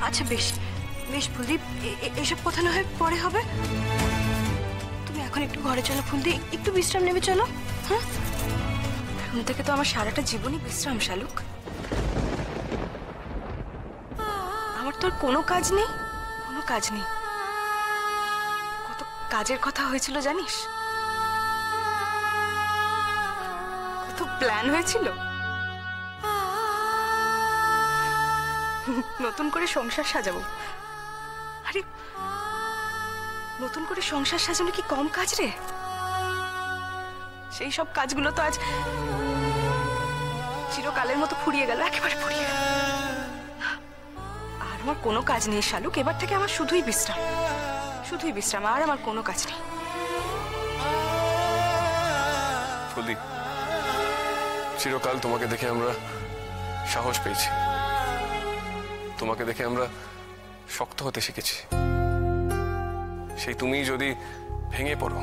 আচ্ছা বেশ বেশ ফুলদি, এসব কথা না হয় পরে হবে। তুমি এখন একটু ঘরে চলো ফুলদি, একটু বিশ্রাম নেবে চলো। হ্যাঁ, এখন থেকে তো আমার সারাটা জীবনই বিশ্রাম শালুক। আমার তো আর কোনো কাজ নেই, কোনো কাজ নেই। কত কাজের কথা হয়েছিল জানিস, কত প্ল্যান হয়েছিল। নতুন করে সংসার সাজাবো। আরে নতুন করে সংসার সাজানো কি কম কাজ রে? সেই সব কাজগুলো তো আজ চিরকালের মতো ফুরিয়ে গেল, একেবারে ফুরিয়ে গেল। আর আমার কোনো কাজ নেই শালুক, এবার থেকে আমার শুধুই বিশ্রাম, শুধুই বিশ্রাম, আর আমার কোনো কাজ নেই। ফুলদি, চিরকাল তোমাকে দেখে আমরা সাহস পেয়েছি, তোমাকে দেখে আমরা শক্ত হতে শিখেছি। সেই তুমি যদি ভেঙে পড়ো,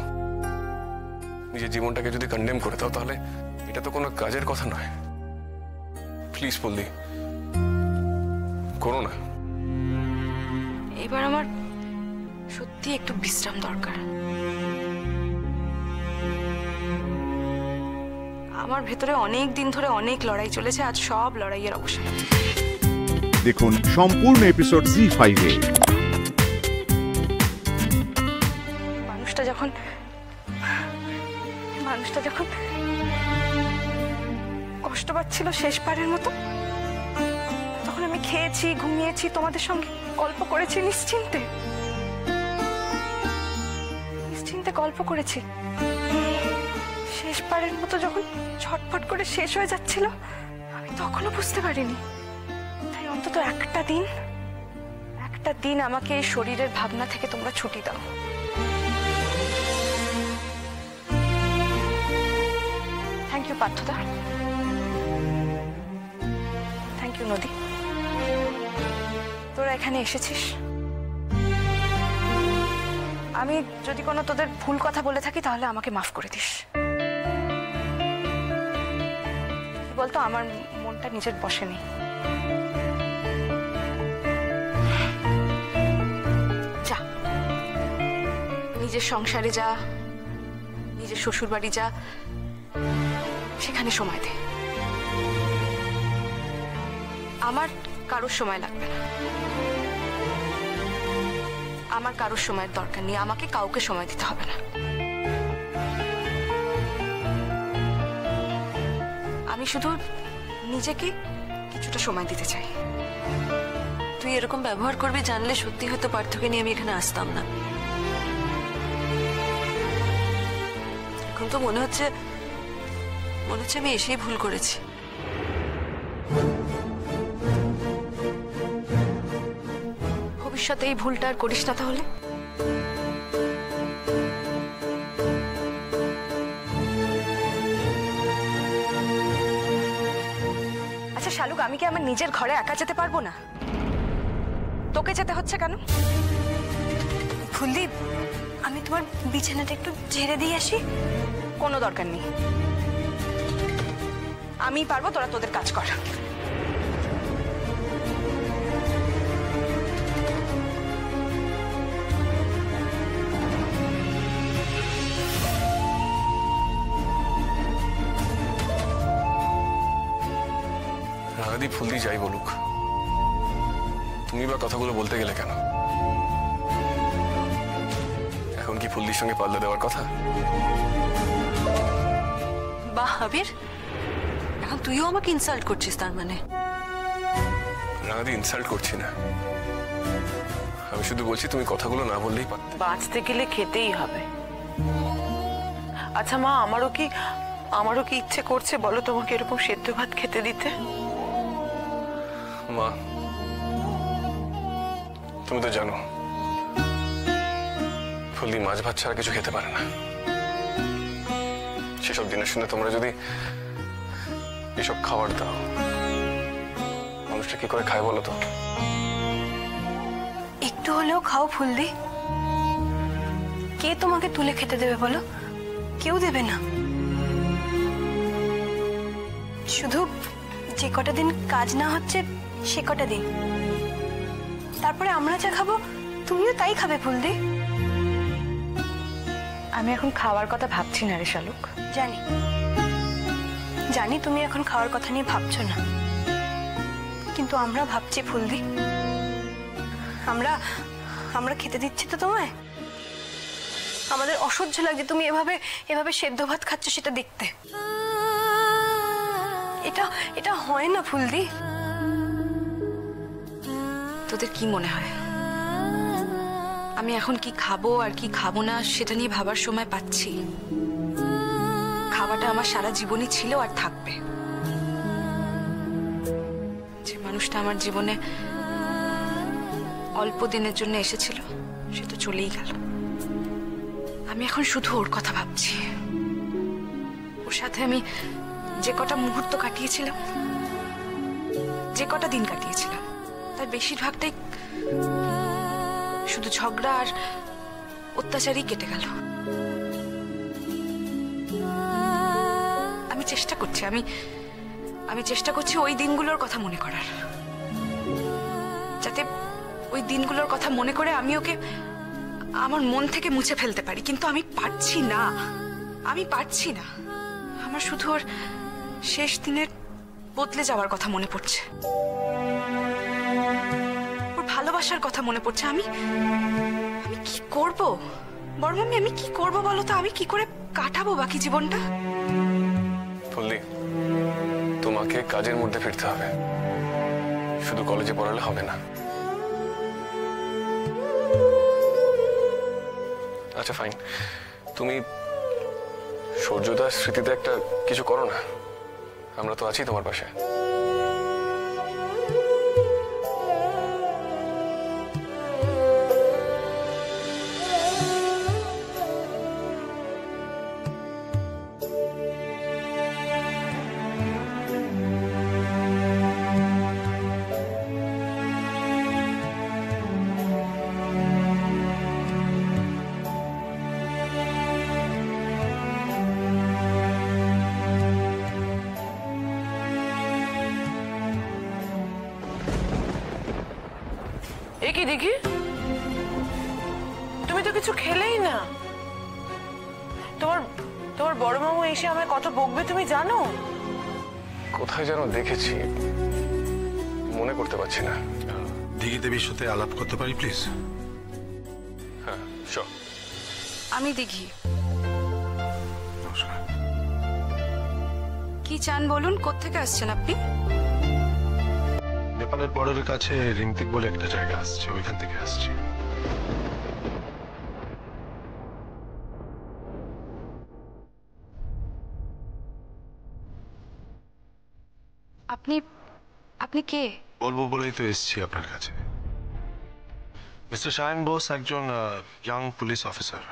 নিজের জীবনটাকে যদি কন্ডেম করে দাও, তাহলে এটা তো কোনো কাজের কথা নয়। প্লিজ ফুলদি, করো না। এবার আমার সত্যি একটু বিশ্রাম দরকার। আমার ভেতরে অনেক দিন ধরে অনেক লড়াই চলেছে, আজ সব লড়াইয়ের অবসান। দেখুন সম্পূর্ণ এপিসোড জি5 এ। মানুষটা যখন কষ্ট পাচ্ছিল শেষবারের মতো, তখন আমি খেয়েছি, ঘুমিয়েছি, তোমাদের সঙ্গে গল্প করেছি, নিশ্চিন্তে নিশ্চিন্তে গল্প করেছি। শেষবারের মতো যখন ছটফট করে শেষ হয়ে যাচ্ছিল, আমি তখনও বুঝতে পারিনি। তাই অন্তত একটা দিন আমাকে এই শরীরের ভাবনা থেকে তোমরা ছুটি দাও। থ্যাংক ইউ পার্থদা, থ্যাংক ইউ নদী, তোরা এখানে এসেছিস। আমি যদি কোনো তোদের ভুল কথা বলে থাকি তাহলে আমাকে মাফ করে দিস। কি বলতো, আমার মনটা নিজের বশে নেই। যা, নিজের সংসারে যা, নিজের শ্বশুর বাড়ি যা, সেখানে সময় দে। আমার কারোর সময় লাগবে না, আমার কারোর সময়ের দরকার নেই, আমাকে কাউকে সময় দিতে হবে না। আমি শুধু নিজেকে কিছুটা সময় দিতে চাই। তুই এরকম ব্যবহার করবি জানলে সত্যি হয়তো পার্থকে নিয়ে আমি এখানে আসতাম না। এখন তো মনে হচ্ছে আমি এসেই ভুল করেছি। ভবিষ্যতে এই ভুলটা আর করিস না তাহলে। আচ্ছা শালুক, আমি কি আমার নিজের ঘরে একা যেতে পারবো না? তোকে যেতে হচ্ছে কেন? ফুলদীপ, আমি তোমার বিছানাটা একটু ঝেড়ে দিয়ে আসি। কোনো দরকার নেই, আমি পারবো, তোরা তোদের কাজ কর। রাগাদি ফুলদি যাই বলুক, তুমি বা কথাগুলো বলতে গেলে কেন? এখন কি ফুলদির সঙ্গে পাল্লা দেওয়ার কথা? বাহ আবির, এখন তুইও আমাকে ইনসাল্ট করছিস তার মানে? রাগাদি ইনসাল্ট করছি না, আমি শুধু বলছি তুমি কথাগুলো না বললেই পারতে। বাঁচতে গেলে খেতেই হবে। আচ্ছা মা, আমারও কি ইচ্ছে করছে বলো তোমাকে এরকম সেদ্ধ ভাত খেতে দিতে? মা, তুমি তো জানো ফুলদি মাছ ভাত ছাড়া কিছু খেতে পারে না। সেসব দিনের শুনে তোমরা যদি এসব খাবার দাও, মানুষটা কি করে খায় বলো তো? একটু হলেও খাও ফুলদি। কে তোমাকে তুলে খেতে দেবে বলো? কেউ দেবে না। শুধু যে কটা দিন কাজ না হচ্ছে সে কটা দিন, তারপরে আমরা যা খাবো তুমিও তাই খাবে ফুলদি। আমি এখন খাওয়ার কথা ভাবছি না রে শালুক। জানি জানি তুমি এখন খাওয়ার কথা নিয়ে ভাবছো না, কিন্তু আমরা ভাবছি ফুলদি। আমরা আমরা খেতে দিচ্ছি তো তোমায়। আমাদের অসহ্য লাগছে তুমি এভাবে এভাবে সেদ্ধ ভাত খাচ্ছ সেটা দেখতে। এটা এটা হয় না ফুলদি। তোদের কি মনে হয় আমি এখন কি খাবো আর কি খাবো না সেটা নিয়ে ভাবার সময় পাচ্ছি? খাওয়াটা আমার সারা জীবনই ছিল আর থাকবে। যে মানুষটা আমার জীবনে অল্প দিনের জন্য এসেছিল সে তো চলেই গেল। আমি এখন শুধু ওর কথা ভাবছি। ওর সাথে আমি যে কটা মুহূর্ত কাটিয়েছিলাম, যে কটা দিন কাটিয়েছিলাম, তার বেশিরভাগটাই শুধু ঝগড়া আর অত্যাচারই কেটে গেল। আমি চেষ্টা করছি আমি চেষ্টা করছি ওই দিনগুলোর কথা মনে করার, যাতে ওই দিনগুলোর কথা মনে করে আমি ওকে আমার মন থেকে মুছে ফেলতে পারি, কিন্তু আমি পারছি না। আমার শুধু ওর শেষ দিনের বদলে যাওয়ার কথা মনে পড়ছে, ওর ভালোবাসার কথা মনে পড়ছে। আমি কি করব বড় মামি? আমি কি করব বলো তো? আমি কি করে কাটাবো বাকি জীবনটা? ফুলদি, তোমাকে কাজের মধ্যে ফিরতে হবে, শুধু কলেজে পড়ালে হবে না। আচ্ছা ফাইন, তুমি সূর্যদার স্মৃতিতে একটা কিছু করো না, আমরা তো আছি তোমার পাশে। কি দেখি তুমি তো কিছু খেলেই না। তোমার বড় মামু এসে আমায় কত বকবে তুমি জানো? কোথায় যেন দেখেছি, মনে করতে পারছি না। দিঘি দেবীর সাথে আলাপ করতে পারি প্লিজ? হ্যাঁ শিওর। আমি দিঘি। নমস্কার। কি চান বলুন? কোত্থেকে আসছেন আপনি? নেপালের বর্ডারের কাছে রিংতিক বলে একটা জায়গা আসছে, ওইখান থেকে আসছি। আপনি কে? বলবো বলেই তো এসেছি আপনার কাছে। মিস্টার শায়ন বোস একজন ইয়াং পুলিশ অফিসার।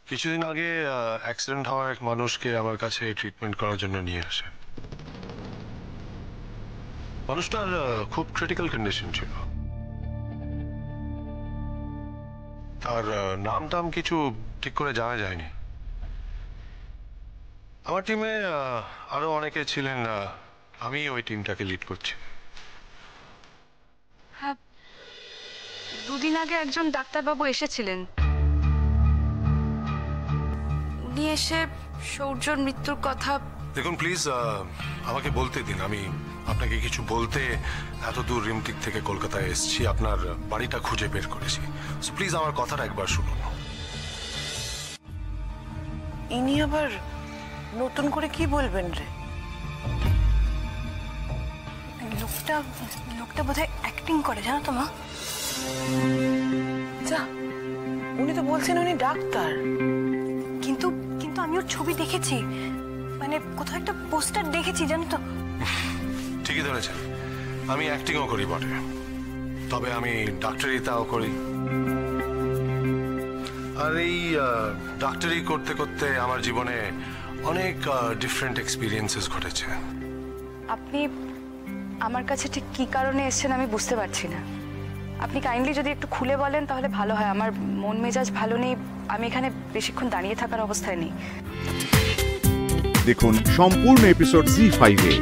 কিছুদিন আগে অ্যাক্সিডেন্ট হওয়া এক মানুষকে আমার কাছে ট্রিটমেন্ট করার জন্য নিয়ে আসেন। মানুষটার খুব ক্রিটিক্যাল কন্ডিশন ছিল। তার নাম টাম কিছু ঠিক করে জানা যায়নি। আমার টিমে আরো অনেকে ছিলেন, আমি ওই টিমটাকে লিড করছি। হ্যাঁ, দুদিন আগে একজন ডাক্তারবাবু এসেছিলেন। উনি এসে সূর্যর মৃত্যুর কথা। দেখুন প্লিজ আমাকে বলতে দিন, আমি আপনাকে কিছু বলতে এত দূর রিমতিক থেকে কলকাতায় এসেছি, আপনার বাড়িটা খুঁজে বের করেছি। সো প্লিজ আমার কথাটা একবার শুনুন। ইনি আবার নতুন করে কি বলবেন রে? লোকটা বোধহয় অ্যাক্টিং করে, জানো তো মা? যা, উনি তো বলছেন উনি ডাক্তার। কিন্তু কিন্তু আমি ওর ছবি দেখেছি, মানে কোথাও একটা পোস্টার দেখেছি, জানো তো? ঠিকই ধরেছেন, আমি অ্যাক্টিংও করি বটে, তবে আমি ডাক্তারি তাও করি। আর এই ডাক্তারি করতে করতে আমার জীবনে অনেক ডিফারেন্ট এক্সপিরিয়েন্সেস ঘটেছে। আপনি আমার কাছে ঠিক কি কারণে এসেছেন আমি বুঝতে পারছি না। আপনি কাইন্ডলি যদি একটু খুলে বলেন তাহলে ভালো হয়। আমার মন মেজাজ ভালো নেই, আমি এখানে বেশিক্ষণ দাঁড়িয়ে থাকার অবস্থায় নেই। দেখুন সম্পূর্ণ এপিসোড জি5-এ।